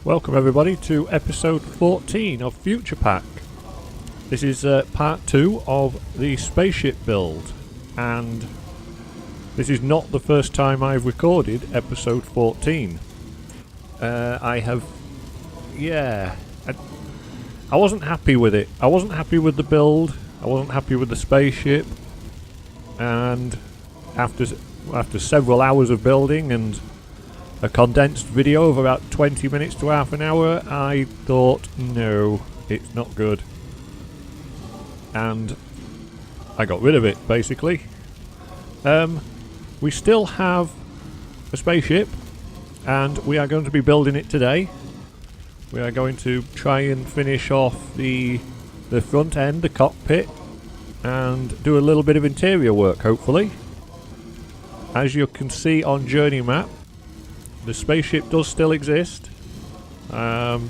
Welcome everybody to episode 14 of FuturePack. This is part 2 of the spaceship build, and this is not the first time I've recorded episode 14. I wasn't happy with it. I wasn't happy with the build, I wasn't happy with the spaceship, and after several hours of building and a condensed video of about 20 minutes to half an hour, I thought, no, it's not good. And I got rid of it, basically. We still have a spaceship, and we are going to be building it today. We are going to try and finish off the front end, the cockpit, and do a little bit of interior work, hopefully. As you can see on Journey Map, the spaceship does still exist. Well,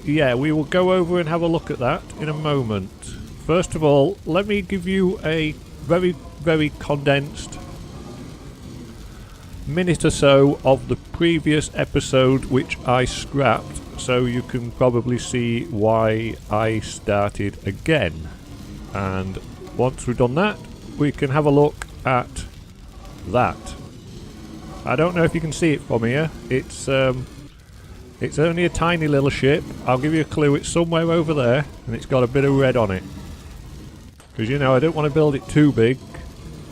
yeah, we will go over and have a look at that in a moment. First of all, let me give you a very, very condensed minute or so of the previous episode, which I scrapped, so you can probably see why I started again. And once we've done that, we can have a look at that. I don't know if you can see it from here. It's only a tiny little ship. I'll give you a clue. It's somewhere over there, and it's got a bit of red on it. Because, you know, I don't want to build it too big,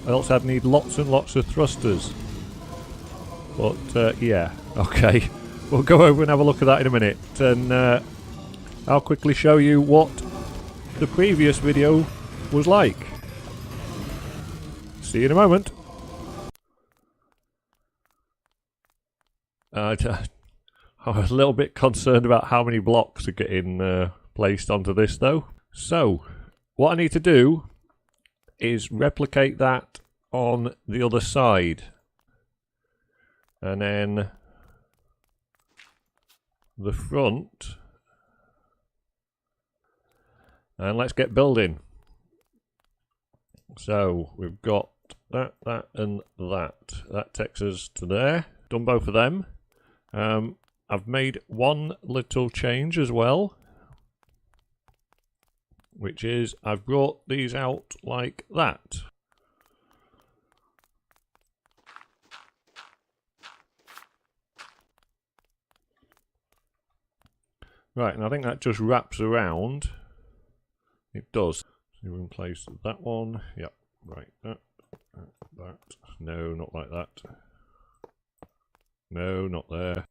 else I'd need lots and lots of thrusters. But, yeah, okay. We'll go over and have a look at that in a minute, and I'll quickly show you what the previous video was like. See you in a moment. I was a little bit concerned about how many blocks are getting placed onto this, though. So, what I need to do is replicate that on the other side. And then the front. And let's get building. So, we've got that, and that. That takes us to there. Done both of them. I've made one little change as well, which is I've brought these out like that. Right, and I think that just wraps around. It does. So we can place that one. Yep, right, that. No, not like that. No, not there.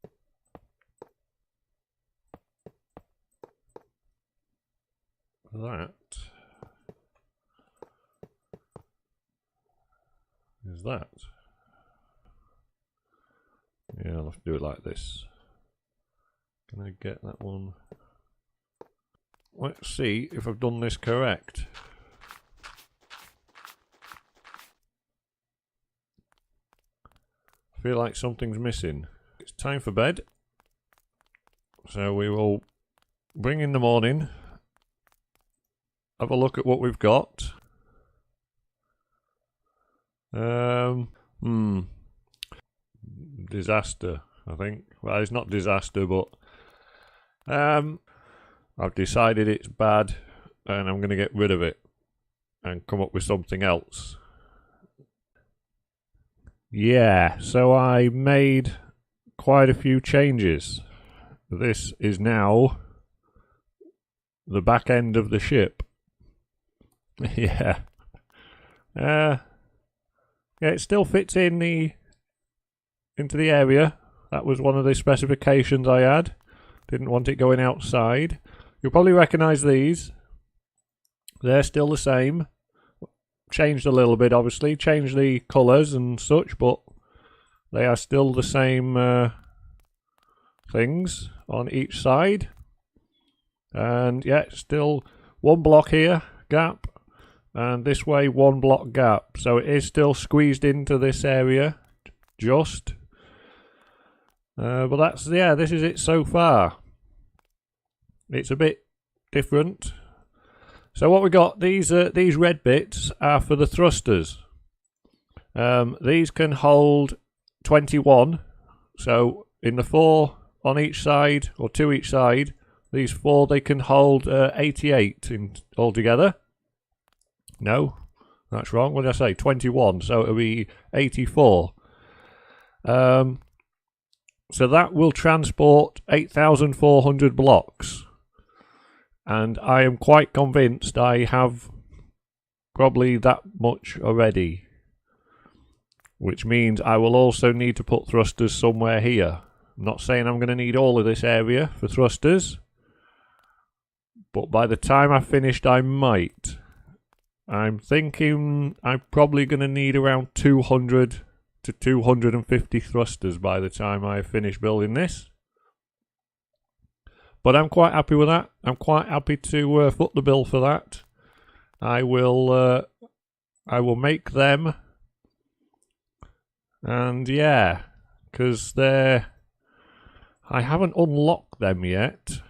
That is that. Yeah, I'll have to do it like this. Can I get that one? Let's see if I've done this correct. I feel like something's missing. It's time for bed. So we will bring in the morning. Have a look at what we've got. Disaster, I think. Well, it's not disaster, but I've decided it's bad, and I'm going to get rid of it and come up with something else. Yeah, so I made quite a few changes. This is now the back end of the ship. Yeah. Yeah, it still fits in into the area. That was one of the specifications I had. Didn't want it going outside. You'll probably recognise these. They're still the same. Changed a little bit, obviously. Changed the colours and such, but they are still the same things on each side. And yeah, still one block here, gap. And this way, one block gap. So it is still squeezed into this area, just. But that's, yeah, this is it so far. It's a bit different. So what we got, these red bits are for the thrusters. These can hold 21. So in the four on each side, or 2 each side. These 4, they can hold 88 in altogether. No, that's wrong. What did I say? 21. So it'll be 84. So that will transport 8,400 blocks. And I am quite convinced I have probably that much already. Which means I will also need to put thrusters somewhere here. I'm not saying I'm going to need all of this area for thrusters. But by the time I've finished, I might. I'm thinking I'm probably going to need around 200 to 250 thrusters by the time I finish building this. But I'm quite happy with that. I'm quite happy to foot the bill for that. I will make them. And yeah, because I haven't unlocked them yet.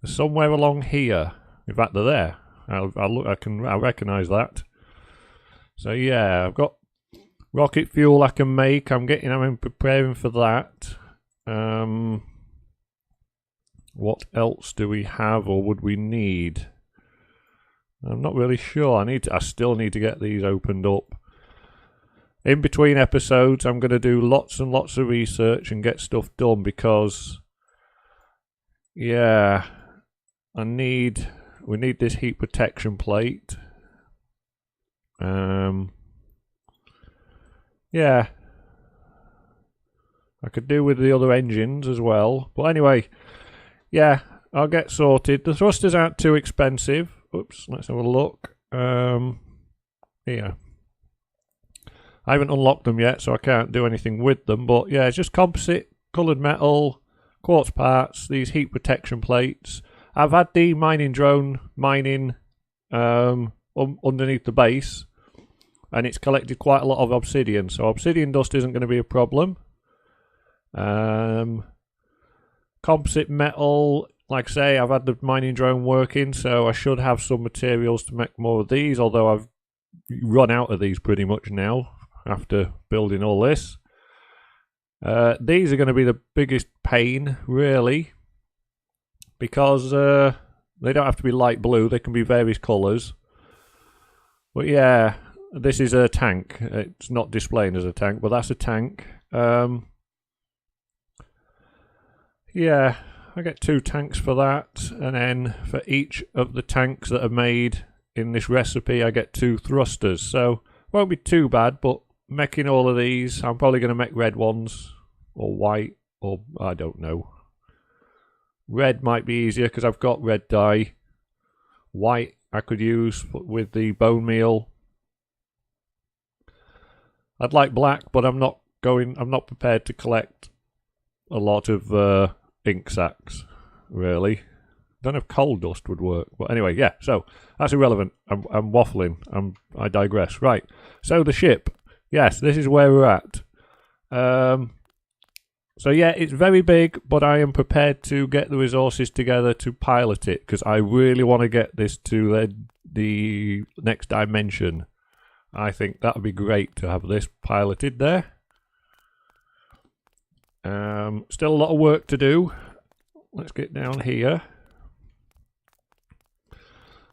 They're somewhere along here. In fact, they're there. I'll look. I recognise that. So yeah, I've got rocket fuel I can make. I'm preparing for that. What else do we have, or would we need? I'm not really sure. I still need to get these opened up. In between episodes, I'm going to do lots and lots of research and get stuff done because, yeah, we need this heat protection plate. Yeah, I could do with the other engines as well. But anyway, yeah, I'll get sorted. The thrusters aren't too expensive. Oops, let's have a look. Here. I haven't unlocked them yet, so I can't do anything with them. But yeah, it's just composite, coloured metal, quartz parts, these heat protection plates. I've had the mining drone mining underneath the base, and it's collected quite a lot of obsidian. So obsidian dust isn't going to be a problem. Composite metal, like I say, I've had the mining drone working, so I should have some materials to make more of these, although I've run out of these pretty much now after building all this. These are going to be the biggest pain, really, because they don't have to be light blue, they can be various colours. But yeah, this is a tank. It's not displaying as a tank, but that's a tank. Yeah, I get 2 tanks for that, and then for each of the tanks that are made in this recipe I get 2 thrusters, so won't be too bad. But making all of these, I'm probably going to make red ones, or white, or I don't know. Red might be easier because I've got red dye. White I could use with the bone meal. I'd like black, but I'm not prepared to collect a lot of ink sacs, really. Don't know if coal dust would work, but anyway, yeah. So that's irrelevant. I'm waffling. I digress. Right. So the ship. Yes, this is where we're at. So yeah, it's very big, but I am prepared to get the resources together to pilot it because I really want to get this to the next dimension. I think that would be great to have this piloted there. Still a lot of work to do. Let's get down here.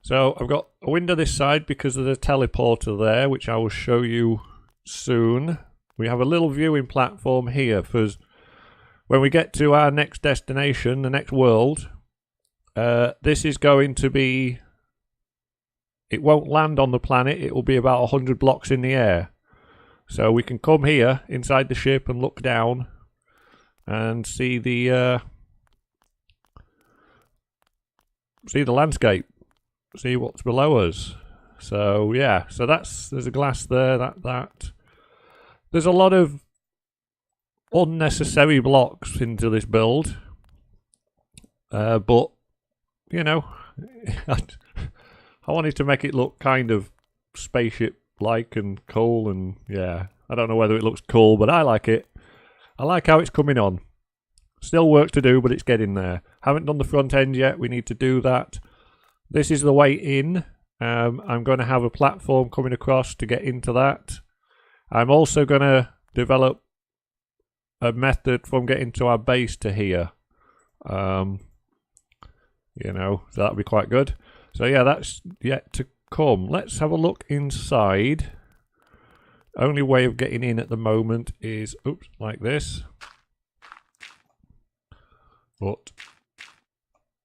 So I've got a window this side because there's a teleporter there, which I will show you soon. We have a little viewing platform here for when we get to our next destination, the next world. This is going to be... It won't land on the planet. It will be about 100 blocks in the air. So we can come here inside the ship and look down and see the landscape, see what's below us. So yeah, so there's a glass there. That there's a lot of unnecessary blocks into this build, but you know, I wanted to make it look kind of spaceship-like and cool, and yeah, I don't know whether it looks cool, but I like it. I like how it's coming on. Still work to do, but it's getting there. Haven't done the front end yet. We need to do that. This is the way in. I'm going to have a platform coming across to get into that. I'm also going to develop a method from getting to our base to here. You know, so that'd be quite good. So yeah, that's yet to come. Let's have a look inside. Only way of getting in at the moment is, oops, like this. But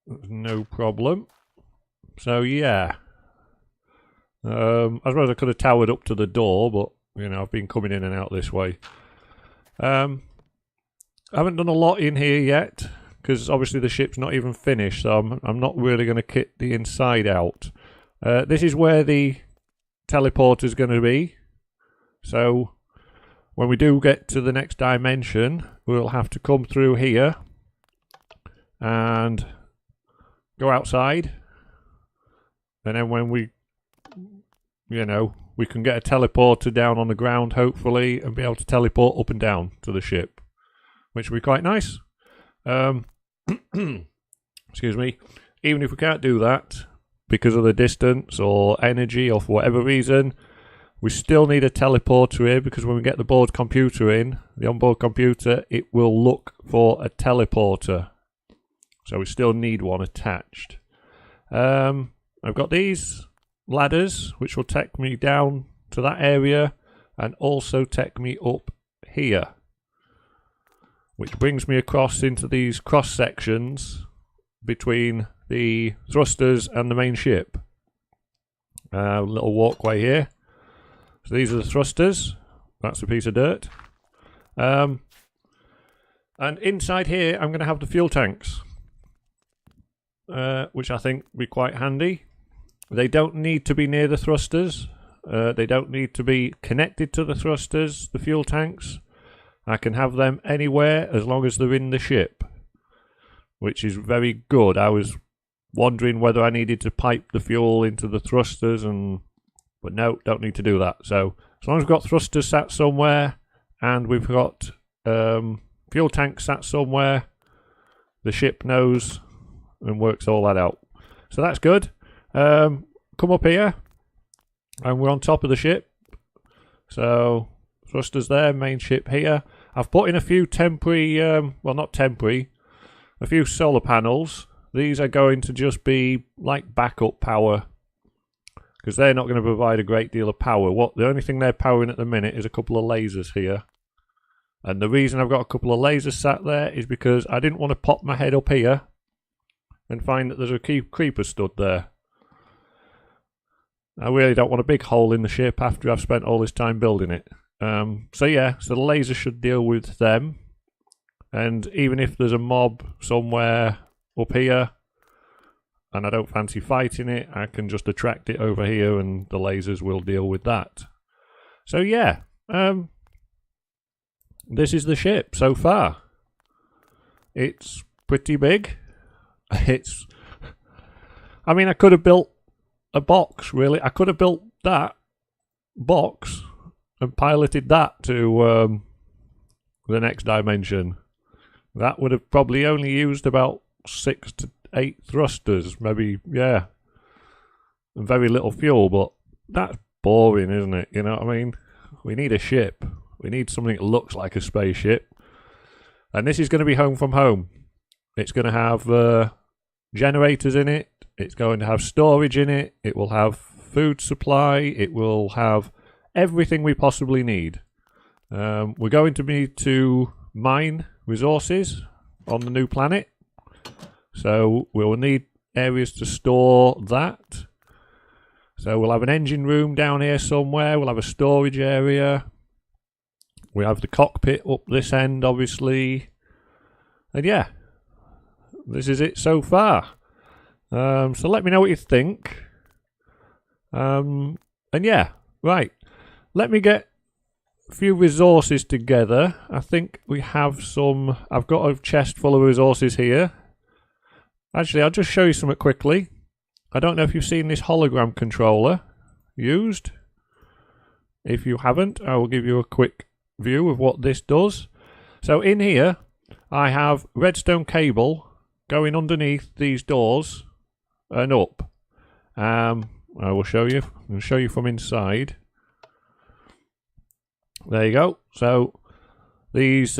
no problem. So yeah. I suppose I could have towered up to the door, but you know, I've been coming in and out this way. I haven't done a lot in here yet, because obviously the ship's not even finished, so I'm not really going to kit the inside out. This is where the teleporter's going to be. So when we do get to the next dimension, we'll have to come through here and go outside. And then when we, you know, we can get a teleporter down on the ground, hopefully, and be able to teleport up and down to the ship, which will be quite nice. Excuse me. Even if we can't do that because of the distance or energy or for whatever reason, we still need a teleporter here, because when we get the board computer in, the onboard computer, it will look for a teleporter. So we still need one attached. I've got these ladders which will take me down to that area and also take me up here, which brings me across into these cross sections between the thrusters and the main ship. Little walkway here. So these are the thrusters. That's a piece of dirt. And inside here I'm going to have the fuel tanks, which I think will be quite handy. They don't need to be near the thrusters. They don't need to be connected to the thrusters, the fuel tanks. I can have them anywhere as long as they're in the ship, which is very good. I was wondering whether I needed to pipe the fuel into the thrusters, but no, don't need to do that. So as long as we've got thrusters sat somewhere and we've got fuel tanks sat somewhere, the ship knows and works all that out. So that's good. Come up here and we're on top of the ship. So thrusters there, main ship here. I've put in a few temporary, well not temporary, a few solar panels. These are going to just be like backup power, because they're not going to provide a great deal of power. The only thing they're powering at the minute is a couple of lasers here. And the reason I've got a couple of lasers sat there is because I didn't want to pop my head up here and find that there's a creeper stood there. I really don't want a big hole in the ship after I've spent all this time building it. So yeah, so the laser should deal with them. And even if there's a mob somewhere up here and I don't fancy fighting it, I can just attract it over here and the lasers will deal with that. So yeah, this is the ship so far. It's pretty big. I mean, I could have built a box, really. I could have built that box and piloted that to the next dimension. That would have probably only used about 6 to 8 thrusters, maybe, yeah. And very little fuel, but that's boring, isn't it? You know what I mean? We need a ship. We need something that looks like a spaceship. And this is going to be home from home. It's going to have generators in it. It's going to have storage in it. It will have food supply. It will have everything we possibly need. We're going to need to mine resources on the new planet. So we'll need areas to store that. So we'll have an engine room down here somewhere. We'll have a storage area. We have the cockpit up this end, obviously. And yeah, this is it so far. So let me know what you think. And yeah, right. Let me get a few resources together. I think we have some. I've got a chest full of resources here. Actually, I'll just show you something quickly. I don't know if you've seen this hologram controller used. If you haven't, I will give you a quick view of what this does. So in here, I have redstone cable going underneath these doors and up. I will show you. I'll show you from inside. There you go. So these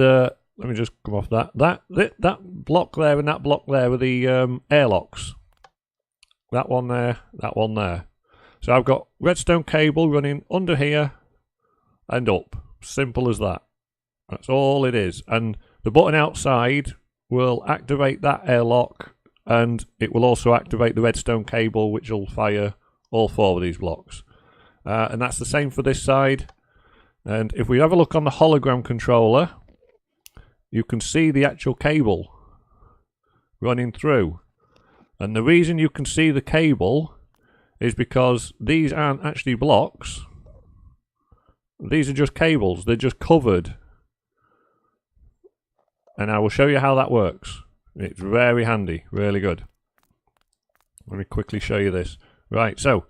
let me just come off that. That block there and that block there are the airlocks. That one there, that one there. So I've got redstone cable running under here and up. Simple as that. That's all it is. And the button outside will activate that airlock, and it will also activate the redstone cable, which will fire all 4 of these blocks. And that's the same for this side. And if we have a look on the hologram controller, you can see the actual cable running through. And the reason you can see the cable is because these aren't actually blocks. These are just cables. They're just covered. And I will show you how that works. It's very handy, really good. Let me quickly show you this. Right, so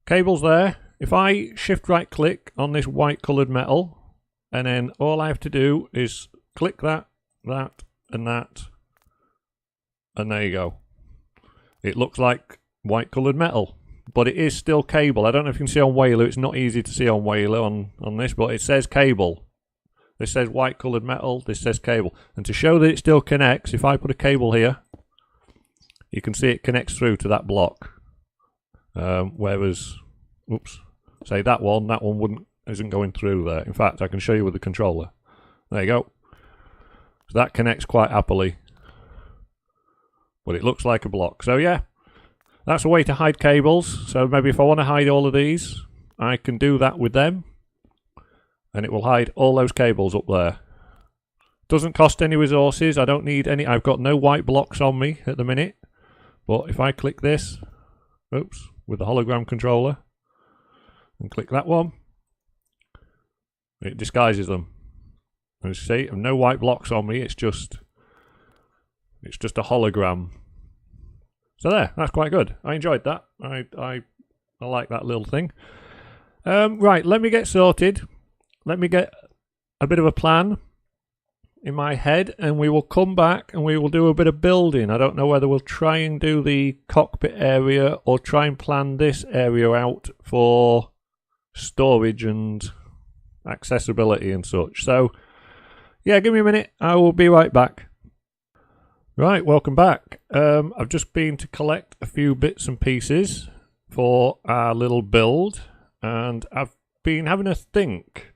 cables there. If I shift right click on this white coloured metal, and then all I have to do is click that, and that, and there you go. It looks like white coloured metal, but it is still cable. I don't know if you can see on Whaler. It's not easy to see on Whaler on this, but it says cable. This says white coloured metal, this says cable. And to show that it still connects, if I put a cable here, you can see it connects through to that block. Whereas, oops, say that one isn't going through there. In fact, I can show you with the controller. There you go. So that connects quite happily. But it looks like a block. So yeah, that's a way to hide cables. So maybe if I want to hide all of these, I can do that with them. And it will hide all those cables up there. Doesn't cost any resources. I don't need any. I've got no white blocks on me at the minute. But if I click this, oops, with the hologram controller, and click that one, it disguises them. And you see, no white blocks on me. It's just a hologram. So there, that's quite good. I enjoyed that. I like that little thing. Right, let me get sorted. Let me get a bit of a plan in my head, and we will come back and we will do a bit of building. I don't know whether we'll try and do the cockpit area or try and plan this area out for storage and accessibility and such. So yeah, give me a minute. I will be right back. Right, welcome back. I've just been to collect a few bits and pieces for our little build, and I've been having a think.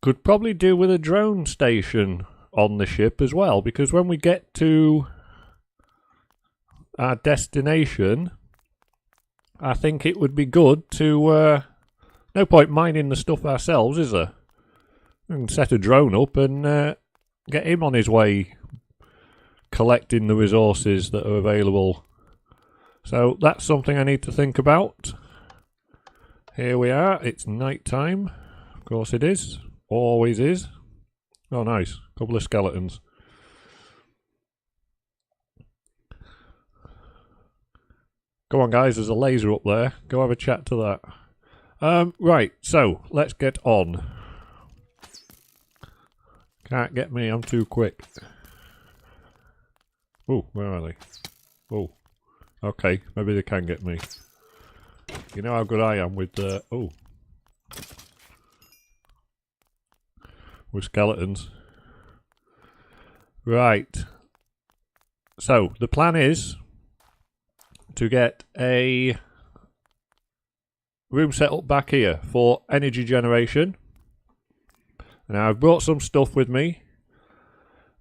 Could probably do with a drone station on the ship as well, because when we get to our destination, I think it would be good to... no point mining the stuff ourselves, is there? We can set a drone up and get him on his way collecting the resources that are available. So that's something I need to think about. Here we are. It's night time. Of course it is. Always is. Oh, nice. Couple of skeletons. Go on, guys. There's a laser up there. Go have a chat to that. Right. So, let's get on. Can't get me. I'm too quick. Oh, where are they? Oh. Okay. Maybe they can get me. You know how good I am with... oh. With skeletons. Right. So, the plan is to get a room set up back here for energy generation. Now, I've brought some stuff with me,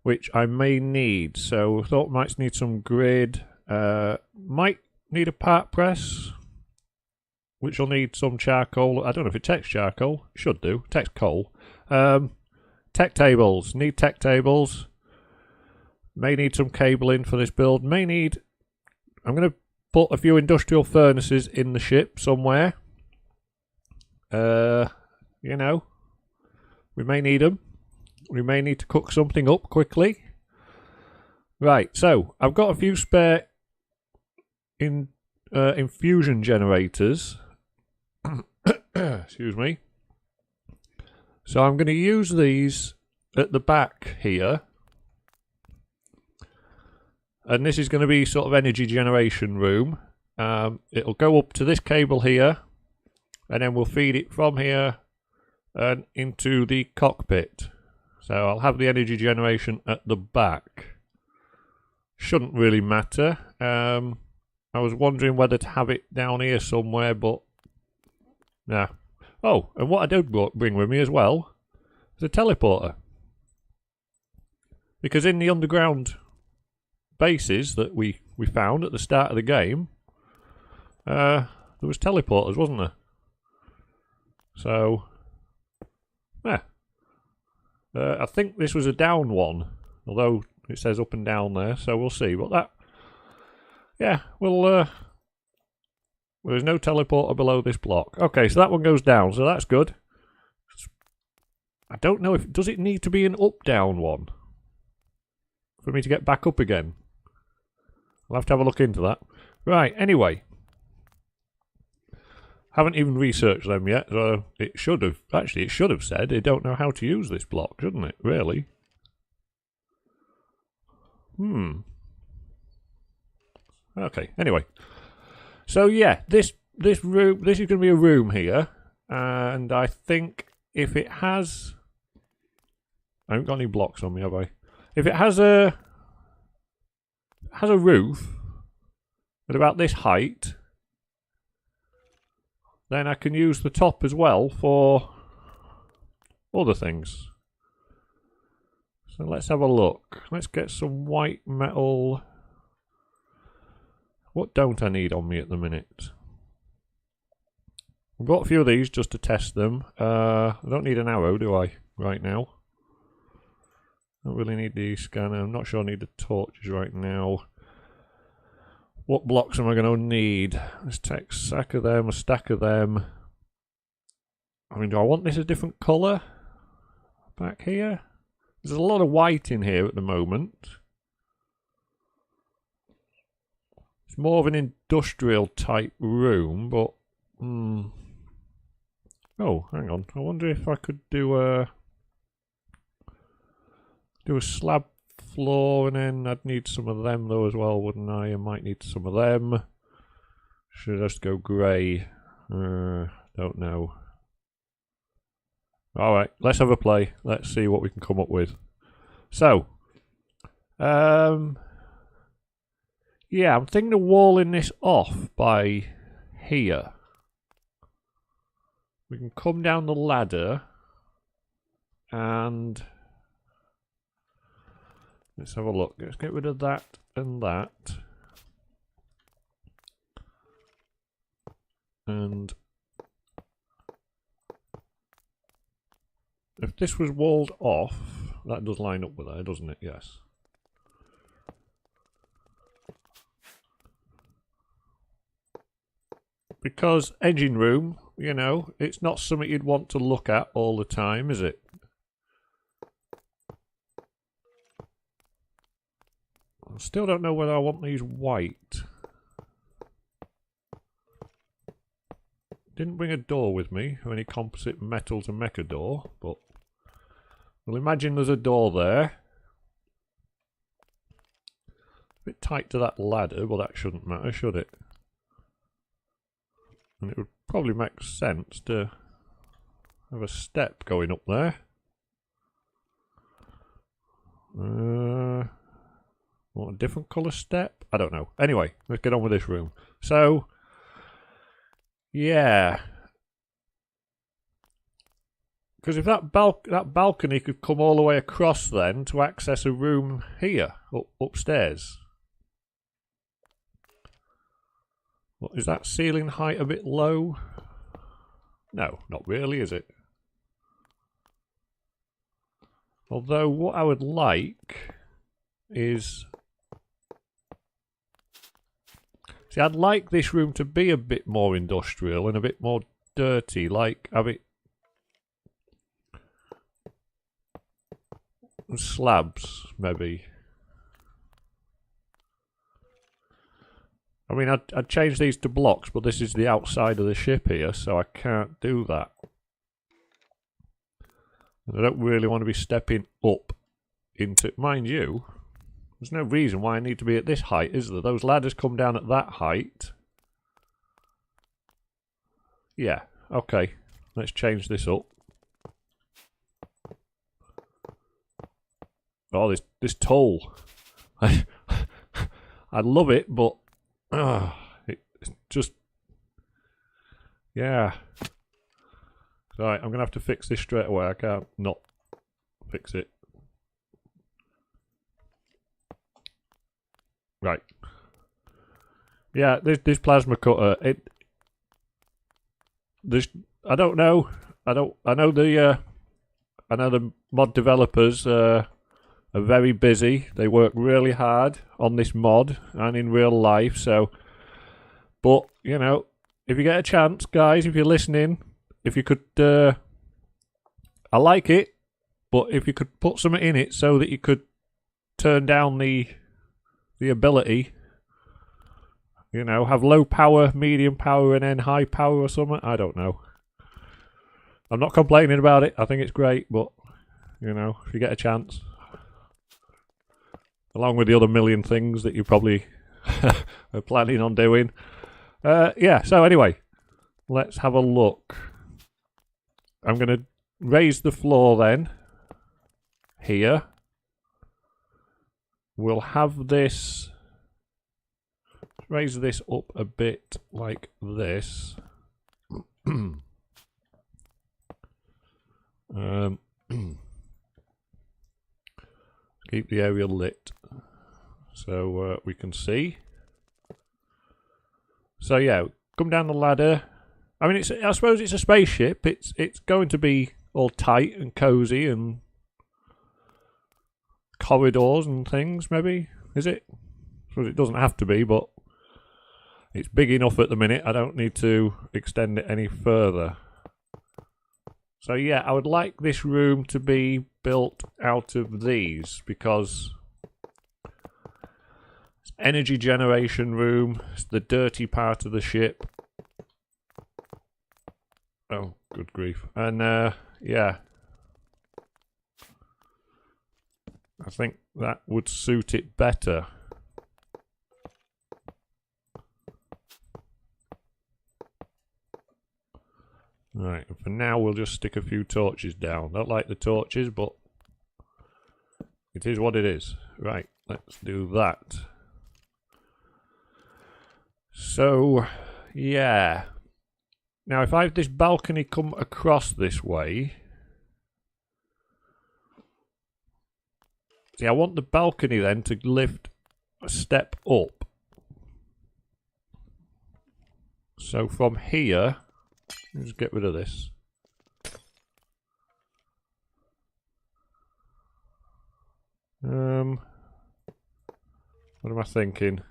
which I may need. So, I thought I might need some grid. Might need a part press, which will need some charcoal. I don't know if it takes charcoal. It should do. It takes coal. Tech tables. Need tech tables. May need some cabling for this build. May need... I'm going to put a few industrial furnaces in the ship somewhere. You know. We may need them. We may need to cook something up quickly. Right, so I've got a few spare infusion generators. Excuse me. So I'm going to use these at the back here. And this is going to be sort of energy generation room. It'll go up to this cable here. And then we'll feed it from here and into the cockpit. So I'll have the energy generation at the back. Shouldn't really matter. I was wondering whether to have it down here somewhere, but nah. Oh, and what I did bring with me as well is a teleporter. Because in the underground bases that we found at the start of the game, there was teleporters, wasn't there? So, yeah. I think this was a down one, although it says up and down there, so we'll see. But that, yeah, we'll, there's no teleporter below this block. Okay, so that one goes down, so that's good. I don't know if, does it need to be an up-down one for me to get back up again? I'll have to have a look into that. Right, anyway. Haven't even researched them yet, so it should have, actually it should have said they don't know how to use this block, shouldn't it, really? Okay, anyway. So yeah, this room, this is going to be a room here, and I think if it has, I haven't got any blocks on me, have I? If it has a roof at about this height, then I can use the top as well for other things. So let's have a look. Let's get some white metal. What don't I need on me at the minute? I've got a few of these just to test them. I don't need an arrow, do I, right now? Don't really need the scanner. I'm not sure I need the torches right now. What blocks am I going to need? Let's take a stack of them, I mean, do I want this a different colour? Back here? There's a lot of white in here at the moment. It's more of an industrial type room, but... Oh, hang on. I wonder if I could do a slab floor, and then I'd need some of them though as well, wouldn't I? I might need some of them. Should I just go grey? Don't know. Alright, let's have a play. Let's see what we can come up with. So, yeah, I'm thinking of walling this off by here. We can come down the ladder and let's have a look. Let's get rid of that and that. And if this was walled off, that does line up with that, doesn't it? Yes. Because engine room, you know, it's not something you'd want to look at all the time, is it? I still don't know whether I want these white. Didn't bring a door with me, or any composite metal to make a door, but we'll imagine there's a door there. A bit tight to that ladder, but that shouldn't matter, should it? And it would probably make sense to have a step going up there. Want a different colour step? I don't know. Anyway, let's get on with this room. So, yeah. Because if that balcony could come all the way across then to access a room here, upstairs. What, is that ceiling height a bit low? No, not really, is it? Although what I would like is... See, I'd like this room to be a bit more industrial and a bit more dirty, like have it... slabs, maybe. I mean, I'd change these to blocks, but this is the outside of the ship here, so I can't do that. And I don't really want to be stepping up into... Mind you, there's no reason why I need to be at this height, is there? Those ladders come down at that height. Yeah, okay. Let's change this up. Oh, this tool. I love it, but it's just, yeah. Right, I'm gonna have to fix this straight away. I can't not fix it. Right. Yeah, this plasma cutter. I don't know. I know the mod developers are very busy. They work really hard on this mod and in real life. So, but you know, if you get a chance, guys, if you're listening, if you could, I like it, but if you could put something in it so that you could turn down the ability. You know, have low power, medium power, and then high power or something. I don't know. I'm not complaining about it. I think it's great, but, you know, if you get a chance. Along with the other million things that you probably are planning on doing. Yeah, so anyway, let's have a look. I'm going to raise the floor then. Here. We'll have this... Raise this up a bit like this. Keep the area lit so we can see. So yeah, come down the ladder. I mean, I suppose it's a spaceship. It's going to be all tight and cozy and corridors and things. Maybe is it? I suppose it doesn't have to be, but. It's big enough at the minute, I don't need to extend it any further. So yeah, I would like this room to be built out of these because it's energy generation room, it's the dirty part of the ship. Oh, good grief. And yeah, I think that would suit it better. Right, for now we'll just stick a few torches down. Don't like the torches, but it is what it is. Right, let's do that. So, yeah. Now if I have this balcony come across this way... See, I want the balcony then to lift a step up. So from here... Let's get rid of this. What am I thinking?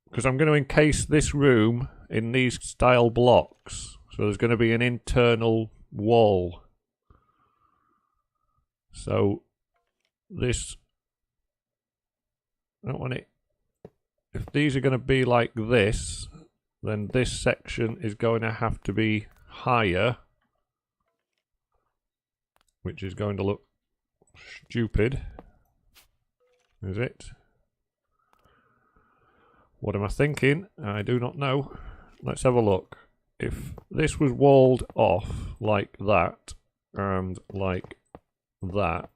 Because I'm going to encase this room in these style blocks. So there's going to be an internal wall. So this... I don't want it. If these are going to be like this, then this section is going to have to be higher, which is going to look stupid. Is it? What am I thinking? I do not know. Let's have a look. If this was walled off like that and like that,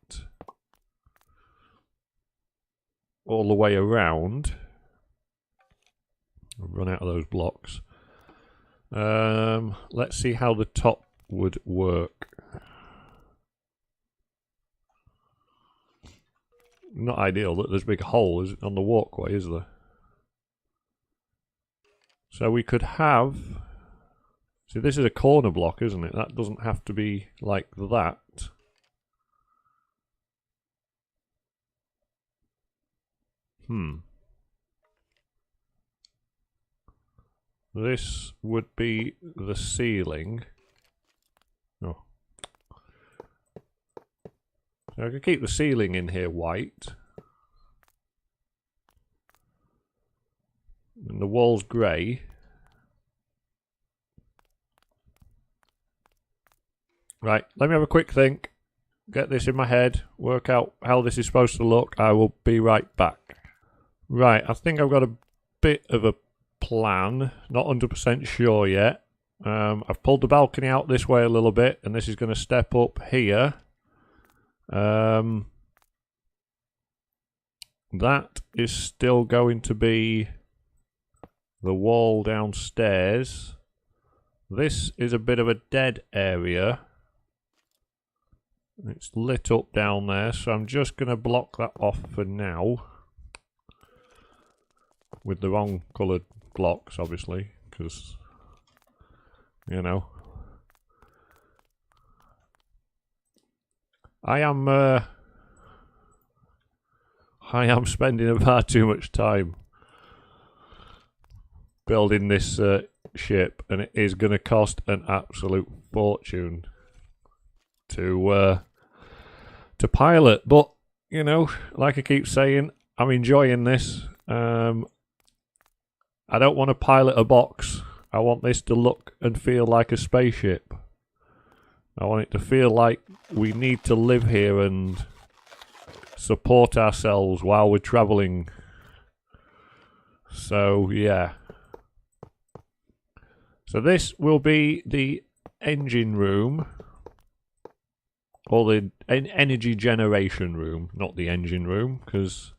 all the way around. I'll run out of those blocks. Let's see how the top would work. Not ideal that there's a big hole on the walkway, is there? So we could have... See, this is a corner block, isn't it? That doesn't have to be like that. This would be the ceiling. Oh. So I could keep the ceiling in here white. And the walls grey. Right, let me have a quick think. Get this in my head. Work out how this is supposed to look. I will be right back. Right, I think I've got a bit of a plan. Not 100% sure yet. I've pulled the balcony out this way a little bit, and this is going to step up here. That is still going to be the wall downstairs. This is a bit of a dead area. It's lit up down there, so I'm just going to block that off for now. With the wrong coloured blocks, obviously, because, you know. I am spending far too much time building this ship, and it is going to cost an absolute fortune to pilot. But you know, like I keep saying, I'm enjoying this. I don't want to pilot a box. I want this to look and feel like a spaceship. I want it to feel like we need to live here and support ourselves while we're travelling. So yeah. So this will be the engine room, or the energy generation room, not the engine room, because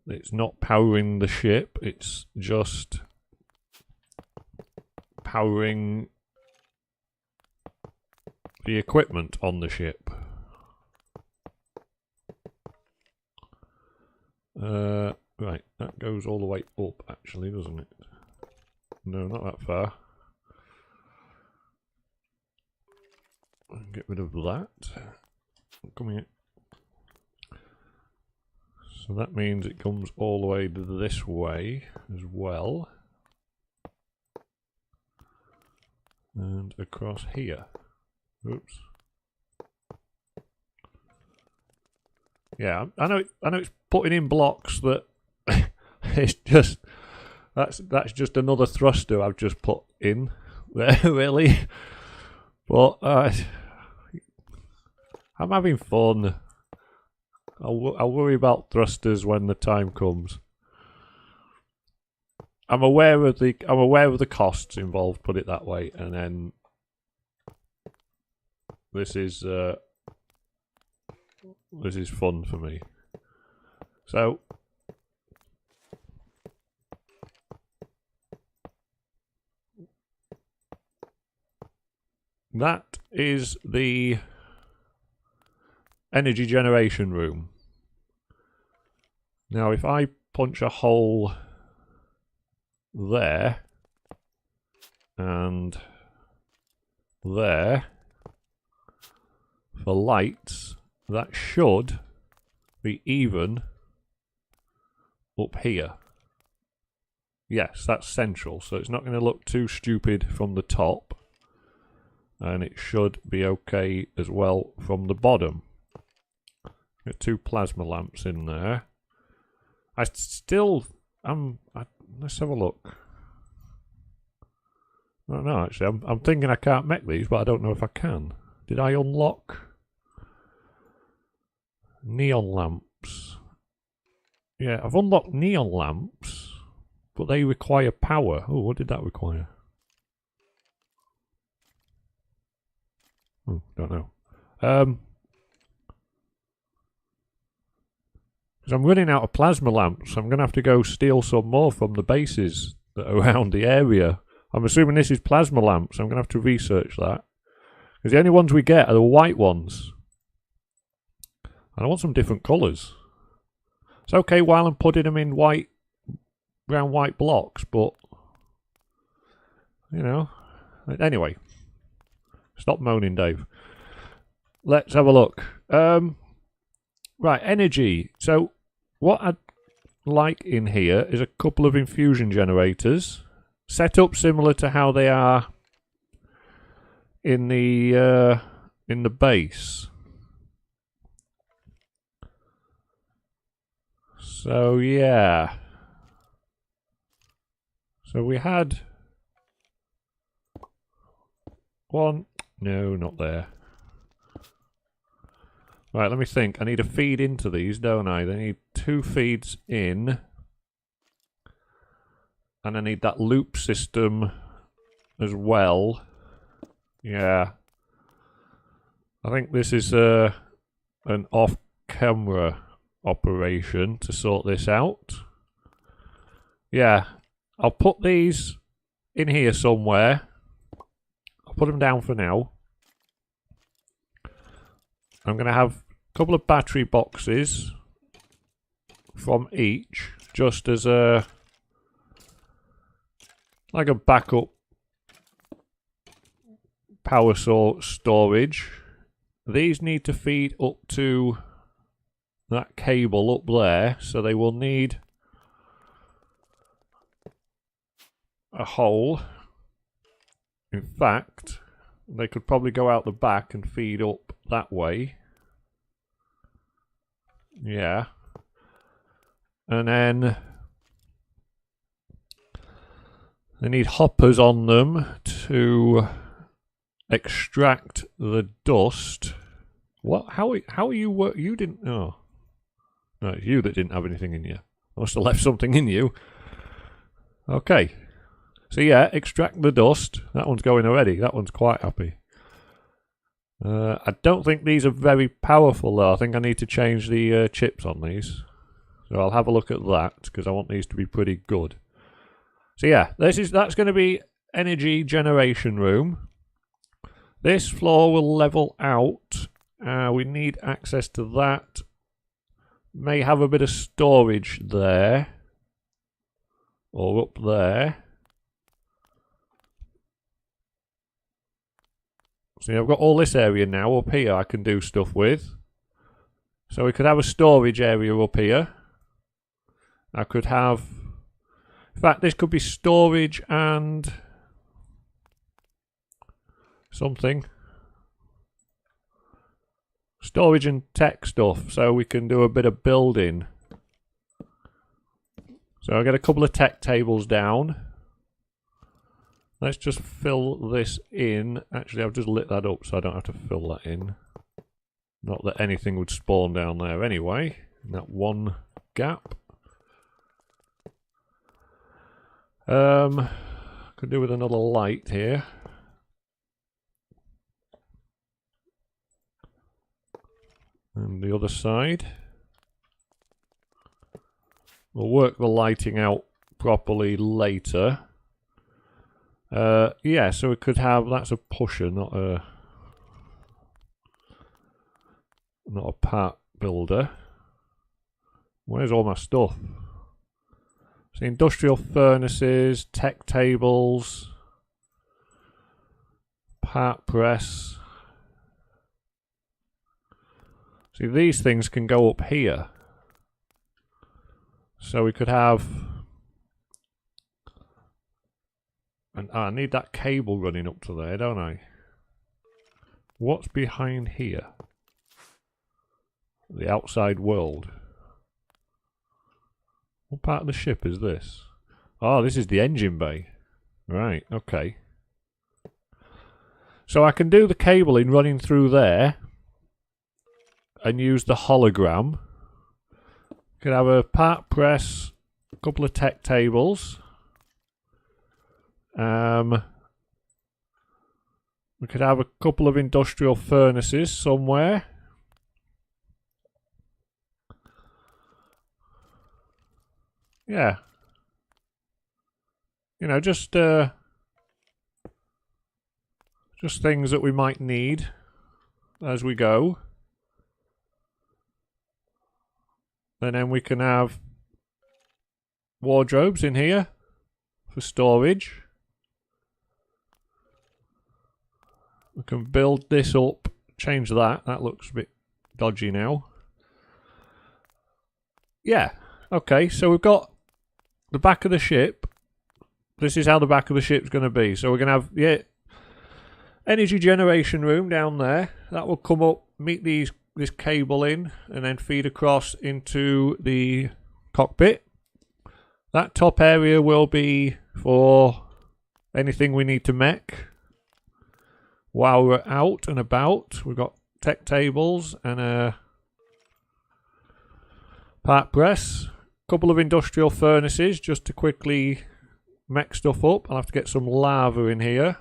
it's not powering the ship, it's just powering the equipment on the ship. Right, that goes all the way up actually, doesn't it? No, not that far. Get rid of that. Come here. So that means it comes all the way this way as well. And across here. Oops. Yeah, I know it's putting in blocks that it's just that's just another thruster I've just put in there, really. But I'm having fun. I'll worry about thrusters when the time comes. I'm aware of the costs involved, put it that way, and then this is fun for me. So that is the energy generation room. Now if I punch a hole there and there for lights, that should be even up here. Yes, that's central, so it's not going to look too stupid from the top, and it should be okay as well from the bottom. Got two plasma lamps in there. Let's have a look. I don't know, actually. I'm thinking I can't make these, but I don't know if I can. Did I unlock neon lamps? Yeah, I've unlocked neon lamps, but they require power. Oh, what did that require? Oh, don't know. Because I'm running out of plasma lamps. I'm going to have to go steal some more from the bases that are around the area. I'm assuming this is plasma lamps. I'm going to have to research that. Because the only ones we get are the white ones. And I want some different colours. It's okay while I'm putting them in white, round white blocks, but, you know. Anyway. Stop moaning, Dave. Let's have a look. Right, energy. So, what I'd like in here is a couple of infusion generators. Set up similar to how they are in the base. So, yeah. So we had one. No, not there. Right, let me think. I need a feed into these, don't I? They need two feeds in. And I need that loop system as well. Yeah. I think this is an off-camera operation to sort this out. Yeah. I'll put these in here somewhere. I'll put them down for now. I'm going to have a couple of battery boxes from each, just as like a backup power source storage. These need to feed up to that cable up there, so they will need a hole. In fact, they could probably go out the back and feed up that way. Yeah. And then they need hoppers on them to extract the dust. What? How are you? You didn't. Oh, no, it's you that didn't have anything in you. I must have left something in you. Okay. So yeah, extract the dust. That one's going already. That one's quite happy. I don't think these are very powerful though. I think I need to change the chips on these. So I'll have a look at that because I want these to be pretty good. So yeah, that's going to be energy generation room. This floor will level out. We need access to that. May have a bit of storage there. Or up there. See, I've got all this area now up here I can do stuff with. So we could have a storage area up here. I could have... In fact, this could be storage and... something. Storage and tech stuff, so we can do a bit of building. So I'll get a couple of tech tables down. Let's just fill this in. Actually, I've just lit that up so I don't have to fill that in. Not that anything would spawn down there anyway, in that one gap. Could do with another light here. And the other side. We'll work the lighting out properly later. Yeah, so we could have, that's a pusher, not a part builder. Where's all my stuff? So industrial furnaces, tech tables, part press. See, these things can go up here. So we could have... And I need that cable running up to there, don't I? What's behind here? The outside world. What part of the ship is this? Oh, this is the engine bay. Right, okay. So I can do the cabling running through there and use the hologram. Could have a part press, a couple of tech tables. We could have a couple of industrial furnaces somewhere. Yeah. You know, just things that we might need as we go. And then we can have wardrobes in here for storage. We can build this up, change that. That looks a bit dodgy now. Yeah, okay, so we've got the back of the ship. This is how the back of the ship's going to be. So we're going to have, yeah, energy generation room down there. That will come up, meet this cable in, and then feed across into the cockpit. That top area will be for anything we need to mech. While we're out and about, we've got tech tables and a part press. A couple of industrial furnaces just to quickly mech stuff up. I'll have to get some lava in here.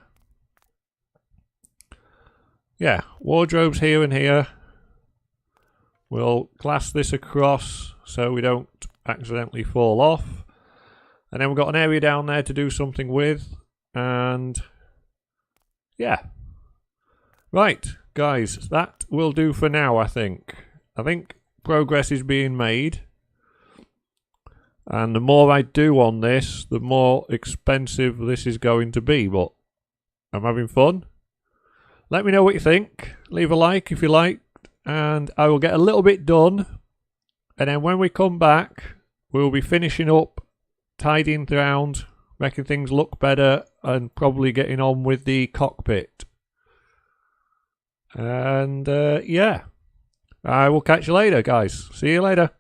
Yeah, wardrobes here and here. We'll glass this across so we don't accidentally fall off. And then we've got an area down there to do something with. And yeah. Right, guys, that will do for now, I think. I think progress is being made. And the more I do on this, the more expensive this is going to be. But I'm having fun. Let me know what you think. Leave a like if you liked. And I will get a little bit done. And then when we come back, we'll be finishing up, tidying around, making things look better, and probably getting on with the cockpit. And yeah, I will catch you later, guys. See you later.